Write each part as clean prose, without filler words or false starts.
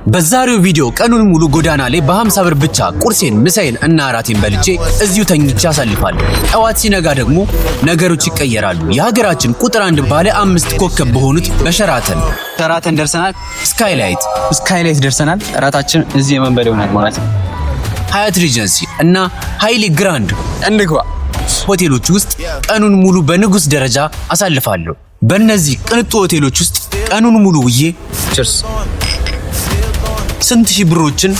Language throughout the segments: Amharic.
በዛሬው ቪዲዮ ቀኑን ሙሉ ጎዳና ላይ በ50 ብር ብቻ ቁርሴን፣ ምሳዬን እና እራቴን በልቼ እዚሁ ተኝቼ አሳልፋለሁ። ጠዋት ሲነጋ ደግሞ ነገሮች ይቀየራሉ። የሀገራችን ቁጥር 1 ባለ 5 ኮከብ በሆኑት በሸራተን ደርሰናል። ስካይላይት ደርሰናል። እራታችን እዚህ የመንበል ይሆናል ማለት ነው። ሀያት ሪጀንሲ እና ሃይሊ ግራንድ እንግባ ሆቴሎች ውስጥ ቀኑን ሙሉ በንጉስ ደረጃ አሳልፋለሁ። በእነዚህ ቅንጡ ሆቴሎች ውስጥ ቀኑን ሙሉ ውዬ ስንት ሺህ ብሮችን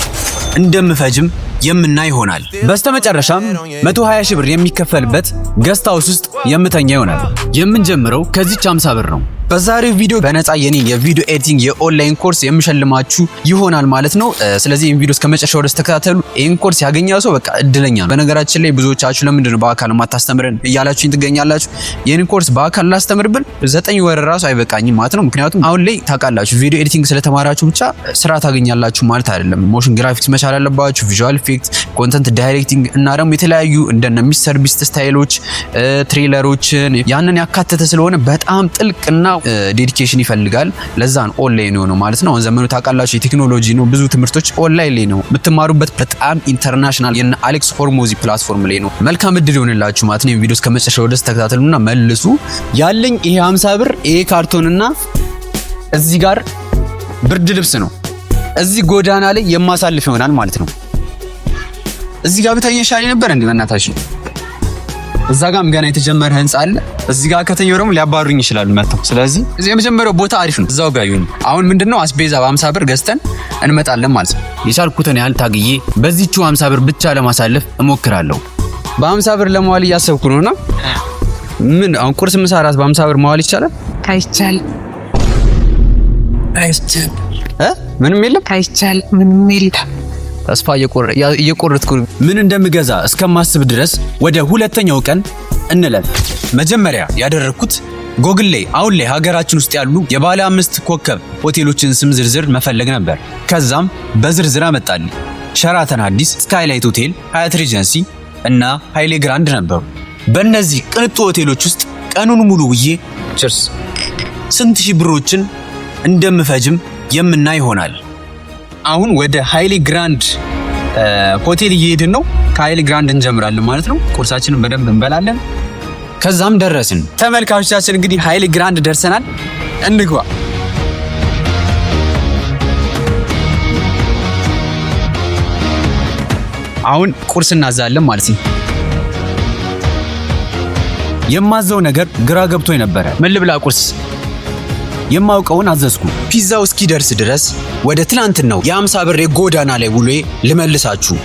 እንደምፈጅም የምናይ ይሆናል። በስተመጨረሻም 120 ሺህ ብር የሚከፈልበት ገስት ሃውስ ውስጥ የምተኛ ይሆናል። የምንጀምረው ከዚች 50 ብር ነው። በዛሬው ቪዲዮ በነፃ የኔ የቪዲዮ ኤዲቲንግ የኦንላይን ኮርስ የምሸልማችሁ ይሆናል ማለት ነው። ስለዚህ ይሄን ቪዲዮ እስከመጨረሻው ድረስ ተከታተሉ። ይሄን ኮርስ ያገኛው ሰው በቃ እድለኛ ነው። በነገራችን ላይ ብዙዎቻችሁ ለምንድን ነው በአካል ማታስተምረን እያላችሁኝ ትገኛላችሁ። ይሄን ኮርስ በአካል ላስተምርብል 9 ወር ራሱ አይበቃኝም ማለት ነው። ምክንያቱም አሁን ላይ ታውቃላችሁ ቪዲዮ ኤዲቲንግ ስለተማራችሁ ብቻ ስራ ታገኛላችሁ ማለት አይደለም። ሞሽን ግራፊክስ መቻል አለባችሁ፣ ቪዥዋል ኢፌክት፣ ኮንተንት ዳይሬክቲንግ እና ደግሞ የተለያዩ እንደነ ሚስተር ቢስት ስታይሎች፣ ትሬለሮችን ያንን ያካተተ ስለሆነ በጣም ጥልቅና ዴዲኬሽን ይፈልጋል። ለዛን ኦንላይን ነው ማለት ነው። ዘመኑ ታውቃላችሁ የቴክኖሎጂ ነው። ብዙ ትምህርቶች ኦንላይን ላይ ነው የምትማሩበት። በጣም ኢንተርናሽናል የነ አሌክስ ሆርሞዚ ፕላትፎርም ላይ ነው። መልካም እድል ይሆንላችሁ ማለት ነው። ቪዲዮስ ከመጨረሻው ድረስ ተከታተሉና መልሱ። ያለኝ ይሄ 50 ብር ይሄ ካርቶንና እዚህ ጋር ብርድ ልብስ ነው። እዚህ ጎዳና ላይ የማሳልፍ ይሆናል ማለት ነው። እዚህ ጋር ብታኝ ይሻል ነበር እንዴ በእናታችሁ። እዛ ጋርም ገና የተጀመረ ህንጻ አለ። እዚህ ጋር ከተኛው ደግሞ ሊያባሩኝ ይችላሉ መጥተው። ስለዚህ እዚህ የመጀመሪያው ቦታ አሪፍ ነው። እዛው ጋር ይሁን። አሁን ምንድነው አስቤዛ በ50 ብር ገዝተን እንመጣለን ማለት ነው። የቻልኩትን ያህል ታግዬ በዚህቹ 50 ብር ብቻ ለማሳለፍ እሞክራለሁ። በ50 ብር ለመዋል እያሰብኩ ነውና ምን አሁን ቁርስ፣ ምሳ፣ እራት በ50 ብር መዋል ይቻላል? አይቻልም። ምንም የለም። አይቻልም። ምንም የለም። ተስፋ እየቆረጥኩ ምን እንደምገዛ እስከማስብ ድረስ ወደ ሁለተኛው ቀን እንለፍ። መጀመሪያ ያደረኩት ጎግል ላይ አሁን ላይ ሀገራችን ውስጥ ያሉ የባለ 5 ኮከብ ሆቴሎችን ስም ዝርዝር መፈለግ ነበር። ከዛም በዝርዝር አመጣልኝ። ሸራተን አዲስ፣ ስካይላይት ሆቴል፣ ሀያት ሪጀንሲ እና ሃይሌ ግራንድ ነበሩ። በእነዚህ ቅንጡ ሆቴሎች ውስጥ ቀኑን ሙሉ ውዬ ስንት ሺህ ብሮችን እንደምፈጅም የምናይ ይሆናል። አሁን ወደ ሃይሊ ግራንድ ሆቴል እየሄድን ነው። ከሃይሊ ግራንድ እንጀምራለን ማለት ነው። ቁርሳችንን በደንብ እንበላለን። ከዛም ደረስን። ተመልካቾቻችን እንግዲህ ሃይሊ ግራንድ ደርሰናል። እንግባ። አሁን ቁርስ እናዛለን ማለት ነው። የማዘው ነገር ግራ ገብቶኝ ነበረ። ምን ልብላ ቁርስ? የማውቀውን አዘዝኩ። ፒዛው እስኪደርስ ድረስ ወደ ትናንትናው የ50 ብር የጎዳና ላይ ውሎዬ ልመልሳችሁ።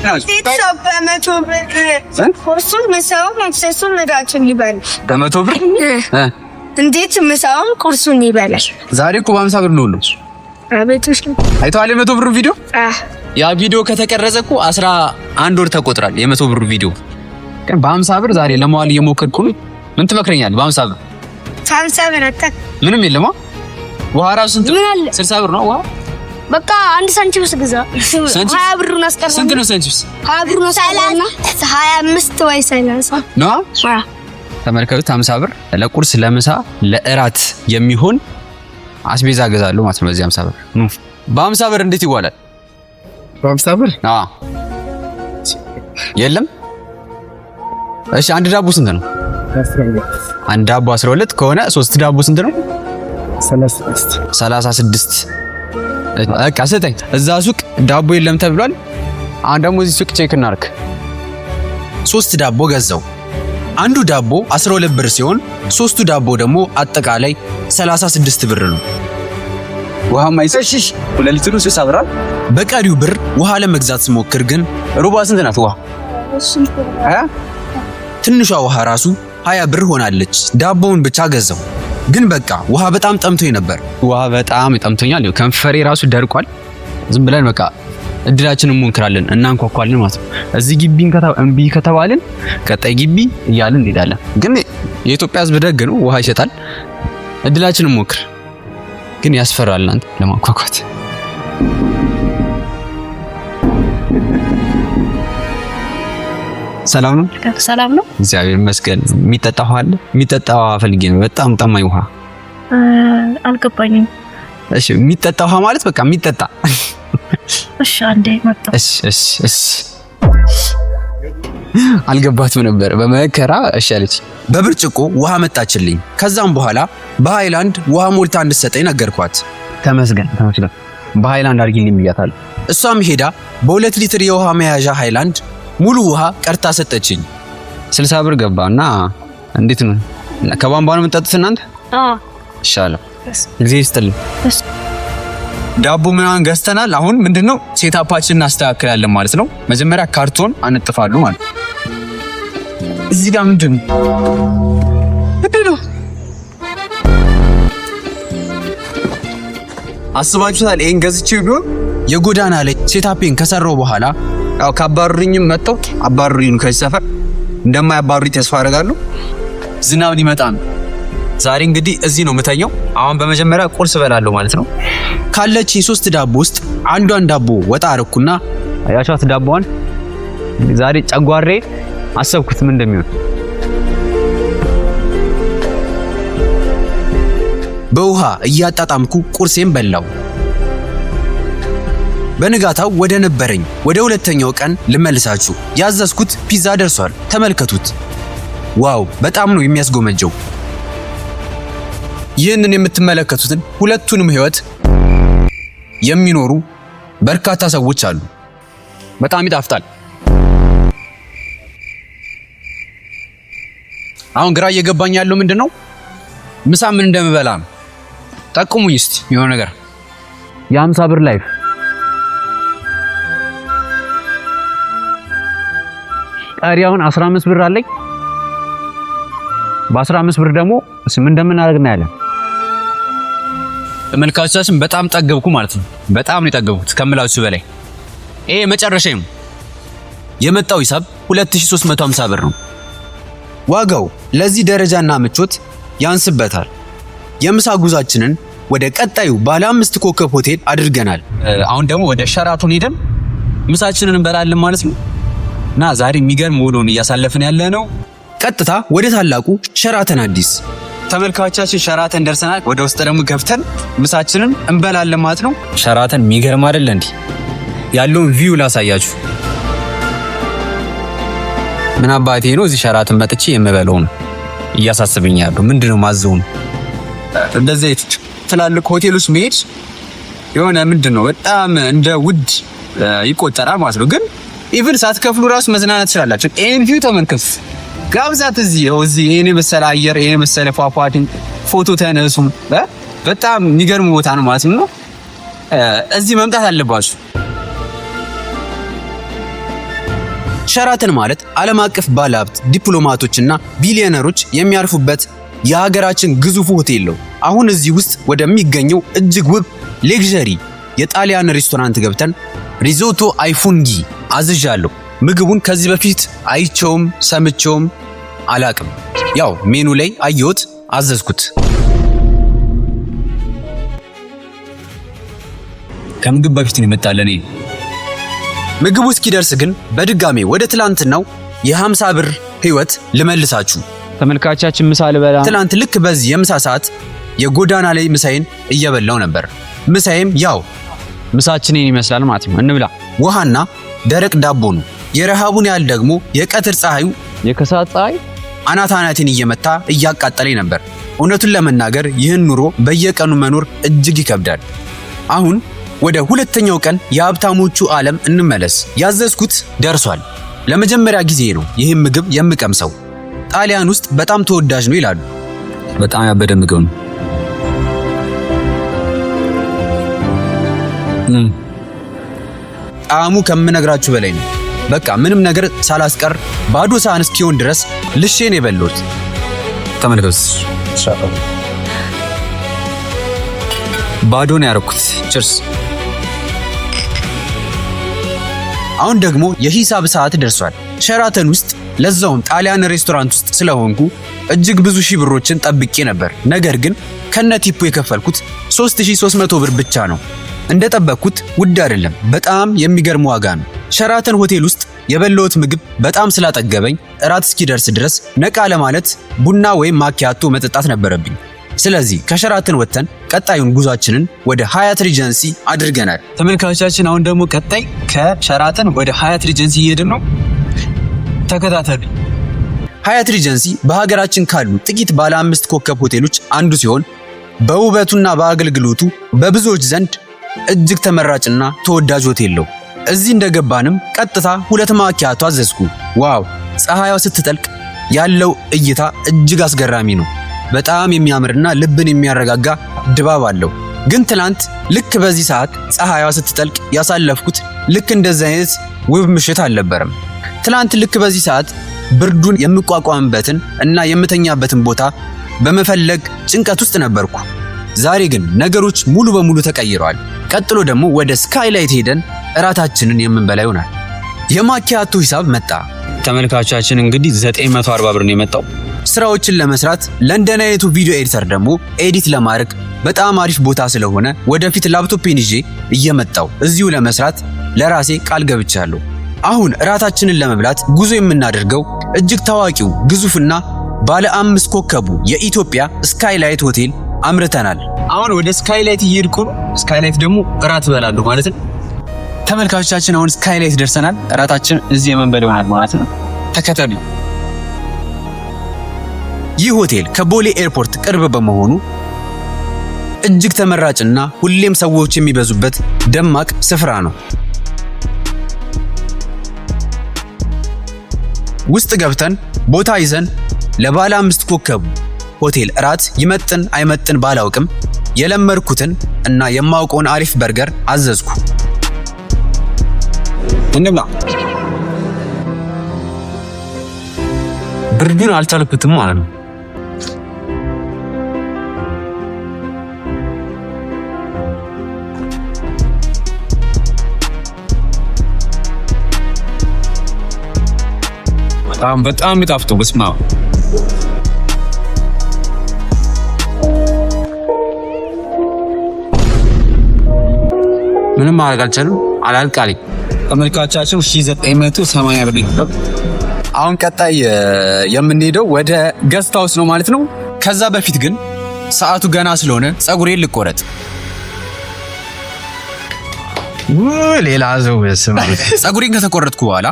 በ100 ብር እንዴት ምሳውን ቁርሱን ይበላል? ዛሬ እኮ በ50 ብር ነው ሁሉ። አይተዋል የ100 ብር ቪዲዮ? ያ ቪዲዮ ከተቀረጸ እኮ 11 ወር ተቆጥሯል። የ100 ብር ቪዲዮ ግን በ50 ብር ዛሬ ለማዋል እየሞከርኩ ነው። ምን ትመክረኛለህ? በ50 ብር 50 ብር ምንም የለም። ውሃ ራሱ ስንት ነው? 60 ብር ነው ውሃ። በቃ አንድ ሳንቺፕስ ግዛ። 20 ብሩን አስቀርተን። ስንት ነው ሳንቺፕስ? 20 ብሩን አስቀርተንና 25 ወይ 30 ነው። ተመልከቱት 50 ብር ለቁርስ፣ ለምሳ፣ ለእራት የሚሆን አስቤዛ ገዛለሁ ማለት ነው። በዚህ 50 ብር በ50 ብር እንዴት ይዋላል? በ50 ብር የለም። እሺ አንድ ዳቦ ስንት ነው? አንድ ዳቦ 12 ከሆነ 3 ዳቦ ስንት ነው? 36 በቃ ስጠኝ። እዛ ሱቅ ዳቦ የለም ተብሏል። አሁን ደግሞ እዚህ ሱቅ ቼክ እናርክ። 3 ዳቦ ገዛው። አንዱ ዳቦ 12 ብር ሲሆን 3ቱ ዳቦ ደግሞ አጠቃላይ 36 ብር ነው። ውሃ ማይሰሽ 2 ሊትር 60 ብር። በቀሪው ብር ውሃ ለመግዛት ስሞክር ግን ሩባ ስንት ናት ውሃ? ትንሿ ውሃ ራሱ 20 ብር ሆናለች። ዳቦውን ብቻ ገዛው። ግን በቃ ውሃ በጣም ጠምቶኝ ነበር። ውሃ በጣም ጠምቶኛል። ከንፈሬ ራሱ ደርቋል። ዝም ብለን በቃ እድላችንን እንሞክራለን እና እንኳኳለን ማለት ነው። እዚህ ግቢ እምቢ ከተባልን ቀጣይ ግቢ እያልን እንሄዳለን። ግን የኢትዮጵያ ሕዝብ ደግ ነው፣ ውሃ ይሰጣል። እድላችንን እንሞክር። ግን ያስፈራል እናንተ ለማኳኳት። ሰላም ነው? ሰላም ነው፣ እግዚአብሔር ይመስገን። የሚጠጣ ውሃ አለ? የሚጠጣ ውሃ ፈልጌ ነው። በጣም ጠማኝ ውሃ። አልገባኝም። እሺ የሚጠጣ ውሃ ማለት በቃ የሚጠጣ እሺ አንዴ መጣ። እሺ አልገባትም ነበር በመከራ እሺ አለች። በብርጭቆ ውሃ መጣችልኝ። ከዛም በኋላ በሃይላንድ ውሃ ሞልታ እንድትሰጠኝ ነገርኳት። ተመስገን በሃይላንድ አድርጊልኝ ብያታለሁ። እሷም ሄዳ በ2 ሊትር የውሃ መያዣ ሃይላንድ ሙሉ ውሃ ቀርታ ሰጠችኝ። 60 ብር ገባና እንዴት ነው ከቧንቧ ነው የምትጠጡት እናንተ? ይሻላል። ጊዜ ይስጥልኝ። ዳቦ ምናምን ገዝተናል። አሁን ምንድነው ሴታፓችንን እናስተካክላለን ማለት ነው። መጀመሪያ ካርቶን አንጥፋሉ ማለት ነው። እዚህ ጋር ምንድነው አስባችሁታል? ይሄን ገዝቼው ቢሆን የጎዳና ላይ ሴታፔን ከሰራው በኋላ ያው ካባሩኝም መጥተው አባሩኝ ከዚህ ሰፈር እንደማያባሩኝ ተስፋ አደርጋለሁ። ዝናብ ሊመጣ ነው። ዛሬ እንግዲህ እዚህ ነው የምተኛው። አሁን በመጀመሪያ ቁርስ እበላለሁ ማለት ነው። ካለችኝ 3 ዳቦ ውስጥ አንዷን ዳቦ ወጣ አረኩና አያቻት ዳቦዋን ዛሬ ጨጓሬ አሰብኩት ምን እንደሚሆን። በውሃ እያጣጣምኩ ቁርሴን በላው። በንጋታው ወደ ነበረኝ ወደ ሁለተኛው ቀን ልመልሳችሁ። ያዘዝኩት ፒዛ ደርሷል። ተመልከቱት። ዋው በጣም ነው የሚያስጎመጀው። ይህንን የምትመለከቱትን ሁለቱንም ህይወት የሚኖሩ በርካታ ሰዎች አሉ። በጣም ይጣፍጣል። አሁን ግራ እየገባኝ ያለው ምንድነው ምሳ ምን እንደምበላ ነው። ጠቁሙኝ እስቲ የሆነ ነገር። የ50 ብር ላይፍ ቀሪያውን 15 ብር አለኝ። በ15 ብር ደግሞ ምን እንደምናደርግ እናያለን። ተመልካቾቻችን በጣም ጠገብኩ ማለት ነው። በጣም ነው የጠገብኩት ከምላችሁ በላይ። ይሄ መጨረሻዬ ነው። የመጣው ሂሳብ 2350 ብር ነው። ዋጋው ለዚህ ደረጃና ምቾት ያንስበታል። የምሳ ጉዟችንን ወደ ቀጣዩ ባለ 5 ኮከብ ሆቴል አድርገናል። አሁን ደግሞ ወደ ሸራቶን ሄደን ምሳችንን እንበላለን ማለት ነው። እና ዛሬ የሚገርም ውሎን እያሳለፍን ያለ ነው። ቀጥታ ወደ ታላቁ ሸራተን አዲስ። ተመልካቾቻችን ሸራተን ደርሰናል። ወደ ውስጥ ደግሞ ገብተን ምሳችንን እንበላለን ማለት ነው። ሸራተን የሚገርም አይደል እንዴ? ያለውን ቪው ላሳያችሁ። ምን አባቴ ነው እዚህ ሸራተን መጥቼ የምበለው ነው እያሳሰበኝ ያለው። ምንድነው ማዘው ነው እንደዚህ ትላልቅ ሆቴሎች መሄድ የሆነ ምንድነው በጣም እንደ ውድ ይቆጠራል ማለት ነው። ግን ኢቭን ሳትከፍሉ ራሱ መዝናናት ትችላላችሁ። ኤን ቪው ተመልከቱ። ጋብዛት እዚህ ይሄን መሰለ አየር፣ ይሄን መሰለ ፏፏቴ፣ ፎቶ ተነሱ። በጣም የሚገርም ቦታ ነው ማለት ነው። እዚህ መምጣት አለባችሁ። ሸራተን ማለት ዓለም አቀፍ ባለሀብት ዲፕሎማቶችና ቢሊዮነሮች የሚያርፉበት የሀገራችን ግዙፍ ሆቴል ነው። አሁን እዚህ ውስጥ ወደሚገኘው እጅግ ውብ ሌክዠሪ የጣሊያን ሬስቶራንት ገብተን ሪዞቶ አይ ፉንጊ አዝዣለሁ። ምግቡን ከዚህ በፊት አይቼውም ሰምቼውም አላቅም። ያው ሜኑ ላይ አየሁት፣ አዘዝኩት። ከምግብ በፊት ነው የመጣለኝ። ምግቡ እስኪደርስ ግን በድጋሜ ወደ ትላንትናው የ50 ብር ህይወት ልመልሳችሁ። ተመልካቻችን ምሳ ልበላ። ትላንት ልክ በዚህ የምሳ ሰዓት የጎዳና ላይ ምሳዬን እየበላው ነበር። ምሳዬም ያው ምሳችንን ይመስላል ማለት ነው። እንብላ። ውሃና ደረቅ ዳቦ ነው። የረሃቡን ያህል ደግሞ የቀትር ፀሐዩ የከሰዓት ፀሐይ አናታናቴን እየመታ እያቃጠለኝ ነበር። እውነቱን ለመናገር ይህን ኑሮ በየቀኑ መኖር እጅግ ይከብዳል። አሁን ወደ ሁለተኛው ቀን የሀብታሞቹ ዓለም እንመለስ። ያዘዝኩት ደርሷል። ለመጀመሪያ ጊዜ ነው ይህን ምግብ የምቀምሰው። ጣሊያን ውስጥ በጣም ተወዳጅ ነው ይላሉ። በጣም ያበደ ምግብ ነው። ጣዕሙ ከምነግራችሁ በላይ ነው። በቃ ምንም ነገር ሳላስቀር ባዶ ሳህን እስኪሆን ድረስ ልሼን የበሉት። ተመልከቱ። ባዶ ነው ያደረኩት። ቺርስ። አሁን ደግሞ የሂሳብ ሰዓት ደርሷል። ሸራተን ውስጥ ለዛውም ጣሊያን ሬስቶራንት ውስጥ ስለሆንኩ እጅግ ብዙ ሺህ ብሮችን ጠብቄ ነበር። ነገር ግን ከነቲፑ የከፈልኩት 3300 ብር ብቻ ነው። እንደጠበቅኩት ውድ አይደለም። በጣም የሚገርም ዋጋ ነው። ሸራተን ሆቴል ውስጥ የበላሁት ምግብ በጣም ስላጠገበኝ እራት እስኪደርስ ድረስ ነቃ ለማለት ቡና ወይም ማኪያቶ መጠጣት ነበረብኝ። ስለዚህ ከሸራተን ወጥተን ቀጣዩን ጉዟችንን ወደ ሀያት ሪጀንሲ አድርገናል። ተመልካቾቻችን አሁን ደግሞ ቀጣይ ከሸራተን ወደ ሀያት ሪጀንሲ እየሄድን ነው። ተከታተሉ። ሀያት ሪጀንሲ በሀገራችን ካሉ ጥቂት ባለ 5 ኮከብ ሆቴሎች አንዱ ሲሆን በውበቱና በአገልግሎቱ በብዙዎች ዘንድ እጅግ ተመራጭና ተወዳጅ ሆቴል ነው። እዚህ እንደገባንም ቀጥታ 2 ማኪያቶ አዘዝኩ። ዋው! ፀሐይዋ ስትጠልቅ ያለው እይታ እጅግ አስገራሚ ነው። በጣም የሚያምርና ልብን የሚያረጋጋ ድባብ አለው። ግን ትላንት ልክ በዚህ ሰዓት ፀሐይዋ ስትጠልቅ ያሳለፍኩት ልክ እንደዚህ አይነት ውብ ምሽት አልነበረም። ትላንት ልክ በዚህ ሰዓት ብርዱን የምቋቋምበትን እና የምተኛበትን ቦታ በመፈለግ ጭንቀት ውስጥ ነበርኩ። ዛሬ ግን ነገሮች ሙሉ በሙሉ ተቀይረዋል። ቀጥሎ ደግሞ ወደ ስካይላይት ሄደን እራታችንን የምንበላ ይሆናል። የማኪያቶ ሂሳብ መጣ። ተመልካቾቻችን እንግዲህ 940 ብር ነው የመጣው። ስራዎችን ለመስራት ለንደን አይነቱ ቪዲዮ ኤዲተር ደግሞ ኤዲት ለማድረግ በጣም አሪፍ ቦታ ስለሆነ ወደፊት ላፕቶፔን ይዤ እየመጣው እዚሁ ለመስራት ለራሴ ቃል ገብቻለሁ። አሁን እራታችንን ለመብላት ጉዞ የምናደርገው እጅግ ታዋቂው ግዙፍና ባለ 5 ኮከቡ የኢትዮጵያ ስካይላይት ሆቴል አምርተናል። አሁን ወደ ስካይላይት እየሄድኩ ነው። ስካይላይት ደግሞ እራት እበላለሁ ማለት ነው። ተመልካቾቻችን አሁን ስካይላይት ደርሰናል። እራታችን እዚህ የምንበላ ይሆናል ማለት ነው። ተከተሉ። ይህ ሆቴል ከቦሌ ኤርፖርት ቅርብ በመሆኑ እጅግ ተመራጭና ሁሌም ሰዎች የሚበዙበት ደማቅ ስፍራ ነው። ውስጥ ገብተን ቦታ ይዘን ለባለ 5 ኮከቡ ሆቴል እራት ይመጥን አይመጥን ባላውቅም የለመድኩትን እና የማውቀውን አሪፍ በርገር አዘዝኩ። እንብላ። ብርዱን አልቻልኩትም ማለት ነው። በጣም ይጣፍጡ። በስማ ምንም ማድረግ አልቻልም። አላልቃለኝ። ተመልካቾቻችን 1980 ብር ነው። አሁን ቀጣይ የምንሄደው ወደ ገስት ሃውስ ነው ማለት ነው። ከዛ በፊት ግን ሰዓቱ ገና ስለሆነ ፀጉሬን ልቆረጥ። ሌላ ዘው ፀጉሬን ከተቆረጥኩ በኋላ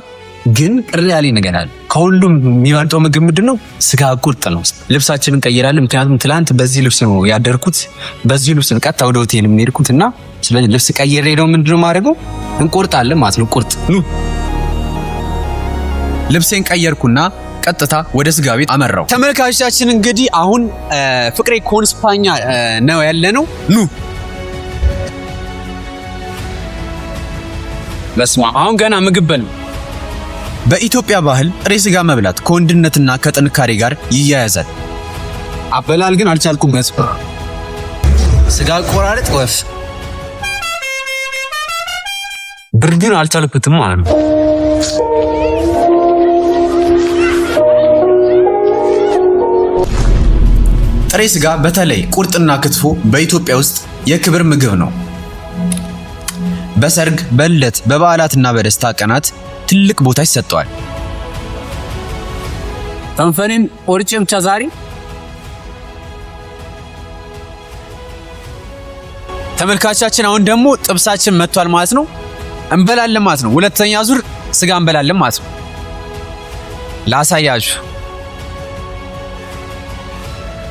ግን ቅር ያለኝ ነገር አለ። ከሁሉም የሚበልጠው ምግብ ምንድነው? ስጋ ቁርጥ ነው። ልብሳችንን ቀይራለን። ምክንያቱም ትላንት በዚህ ልብስ ነው ያደርኩት። በዚህ ልብስ ቀጥታ ወደ ሆቴል የምንሄድኩት እና ስለዚህ ልብስ ቀይሬ ነው ምንድነው ማድረገው? እንቆርጣለን ማለት ነው። ቁርጥ ልብሴን ቀየርኩና ቀጥታ ወደ ስጋ ቤት አመራው። ተመልካቾቻችን እንግዲህ አሁን ፍቅሬ ኮንስፓኛ ነው ያለነው። በስማ አሁን ገና ምግብ በል። በኢትዮጵያ ባህል ጥሬ ስጋ መብላት ከወንድነትና ከጥንካሬ ጋር ይያያዛል። አበላል ግን አልቻልኩም። ስጋ ቆራረጥ ወፍ ብርዱን አልቻልኩትም ማለት ነው። ጥሬ ስጋ በተለይ ቁርጥና ክትፎ በኢትዮጵያ ውስጥ የክብር ምግብ ነው። በሰርግ፣ በልደት፣ በበዓላትና በደስታ ቀናት ትልቅ ቦታ ይሰጠዋል። ተንፈኔን ቆርጬ ብቻ ዛሬ ተመልካቾቻችን አሁን ደግሞ ጥብሳችን መጥቷል ማለት ነው። እንበላለን ማለት ነው። ሁለተኛ ዙር ስጋ እንበላለን ማለት ነው። ላሳያችሁ።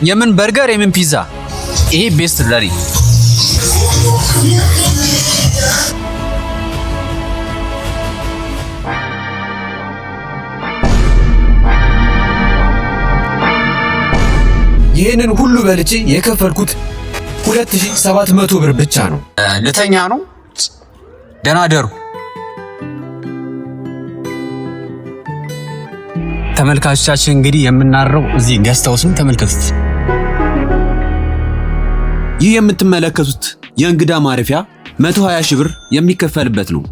የምን በርገር የምን ፒዛ? ይሄ ቤስት ለሪ ይህንን ሁሉ በልቼ የከፈልኩት 2700 ብር ብቻ ነው። ልተኛ ነው። ደህና ደሩ። ተመልካቾቻችን እንግዲህ የምናረው እዚህ ገስት ሃውስን ተመልከቱት። ይህ የምትመለከቱት የእንግዳ ማረፊያ 120 ሺህ ብር የሚከፈልበት ነው።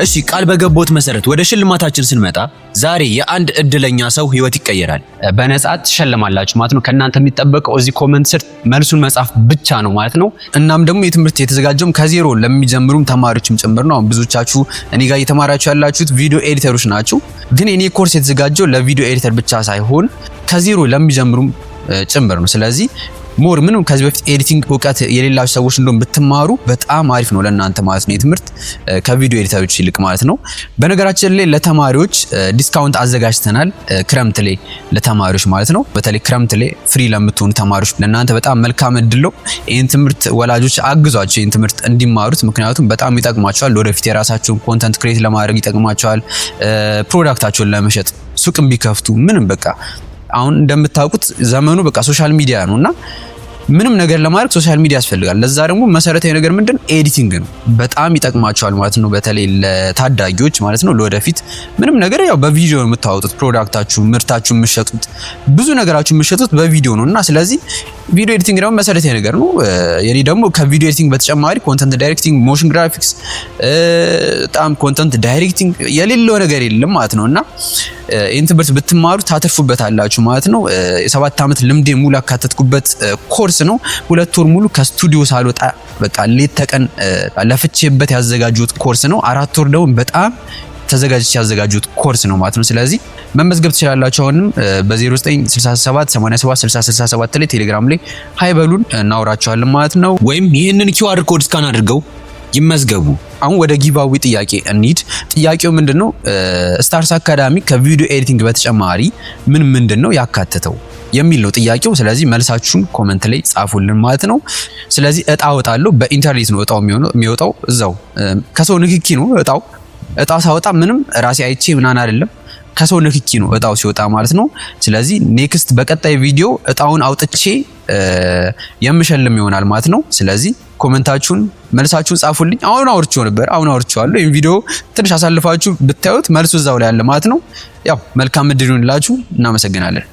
እሺ ቃል በገባሁት መሰረት ወደ ሽልማታችን ስንመጣ ዛሬ የአንድ እድለኛ ሰው ህይወት ይቀየራል። በነጻ ትሸለማላችሁ ማለት ነው። ከእናንተ የሚጠበቀው እዚህ ኮሜንት ስር መልሱን መጻፍ ብቻ ነው ማለት ነው። እናም ደግሞ የትምህርት የተዘጋጀውም ከዜሮ ለሚጀምሩም ተማሪዎችም ጭምር ነው። አሁን ብዙዎቻችሁ እኔ ጋር እየተማራችሁ ያላችሁት ቪዲዮ ኤዲተሮች ናችሁ። ግን የኔ ኮርስ የተዘጋጀው ለቪዲዮ ኤዲተር ብቻ ሳይሆን ከዜሮ ለሚጀምሩም ጭምር ነው። ስለዚህ ሞር ምንም ከዚህ በፊት ኤዲቲንግ እውቀት የሌላችሁ ሰዎች እንደውም ብትማሩ በጣም አሪፍ ነው ለእናንተ ማለት ነው። የትምህርት ከቪዲዮ ኤዲተሮች ይልቅ ማለት ነው። በነገራችን ላይ ለተማሪዎች ዲስካውንት አዘጋጅተናል። ክረምት ላይ ለተማሪዎች ማለት ነው። በተለይ ክረምት ላይ ፍሪ ለምትሆኑ ተማሪዎች ለእናንተ በጣም መልካም እድል ነው። ይህን ትምህርት ወላጆች አግዟቸው ይህን ትምህርት እንዲማሩት፣ ምክንያቱም በጣም ይጠቅማቸዋል። ወደፊት የራሳቸውን ኮንተንት ክሬት ለማድረግ ይጠቅማቸዋል። ፕሮዳክታቸውን ለመሸጥ ሱቅም ቢከፍቱ ምንም በቃ አሁን እንደምታውቁት ዘመኑ በቃ ሶሻል ሚዲያ ነውና ምንም ነገር ለማድረግ ሶሻል ሚዲያ ያስፈልጋል። ለዛ ደግሞ መሰረታዊ ነገር ምንድን ኤዲቲንግ ነው። በጣም ይጠቅማቸዋል ማለት ነው። በተለይ ለታዳጊዎች ማለት ነው። ለወደፊት ምንም ነገር ያው በቪዲዮ ነው የምታወጡት። ፕሮዳክታችሁ፣ ምርታችሁ የምትሸጡት፣ ብዙ ነገራችሁ የምትሸጡት በቪዲዮ ነውና ስለዚህ ቪዲዮ ኤዲቲንግ ደግሞ መሰረታዊ ነገር ነው። የኔ ደግሞ ከቪዲዮ ኤዲቲንግ በተጨማሪ ኮንተንት ዳይሬክቲንግ፣ ሞሽን ግራፊክስ፣ በጣም ኮንተንት ዳይሬክቲንግ የሌለው ነገር የለም ማለት ነውና ይህን ትምህርት ብትማሩ ታተርፉበታላችሁ ማለት ነው። የ7 ዓመት ልምዴ ሙሉ ያካተትኩበት ኮርስ ነው። 2 ወር ሙሉ ከስቱዲዮ ሳልወጣ በቃ ሌት ተቀን ለፍቼበት ያዘጋጁት ኮርስ ነው። 4 ወር ደግሞ በጣም ተዘጋጅቼ ያዘጋጁት ኮርስ ነው ማለት ነው። ስለዚህ መመዝገብ ትችላላችሁ። አሁንም በ0967 87 6067 ላይ ቴሌግራም ላይ ሃይበሉን እናወራቸዋለን ማለት ነው። ወይም ይህንን ኪውአር ኮድ ስካን አድርገው ይመዝገቡ። አሁን ወደ ጊቫዌ ጥያቄ እንሂድ። ጥያቄው ምንድነው? ስታርስ አካዳሚ ከቪዲዮ ኤዲቲንግ በተጨማሪ ምንድነው ያካተተው የሚል ነው ጥያቄው። ስለዚህ መልሳችሁን ኮሜንት ላይ ጻፉልን ማለት ነው። ስለዚህ እጣ አወጣለሁ። በኢንተርኔት ነው እጣው የሚወጣው። እዛው ከሰው ንክኪ ነው እጣው። እጣው ሳወጣ ምንም ራሴ አይቼ ምናን አይደለም፣ ከሰው ንክኪ ነው እጣው ሲወጣ ማለት ነው። ስለዚህ ኔክስት በቀጣይ ቪዲዮ እጣውን አውጥቼ የምሸልም ይሆናል ማለት ነው። ስለዚህ ኮሜንታችሁን መልሳችሁን ጻፉልኝ። አሁን አውርቼዋለሁ። ይሄን ቪዲዮ ትንሽ አሳልፋችሁ ብታዩት መልሱ እዛው ላይ አለ ማለት ነው። ያው መልካም እድል ይሁንላችሁ። እናመሰግናለን።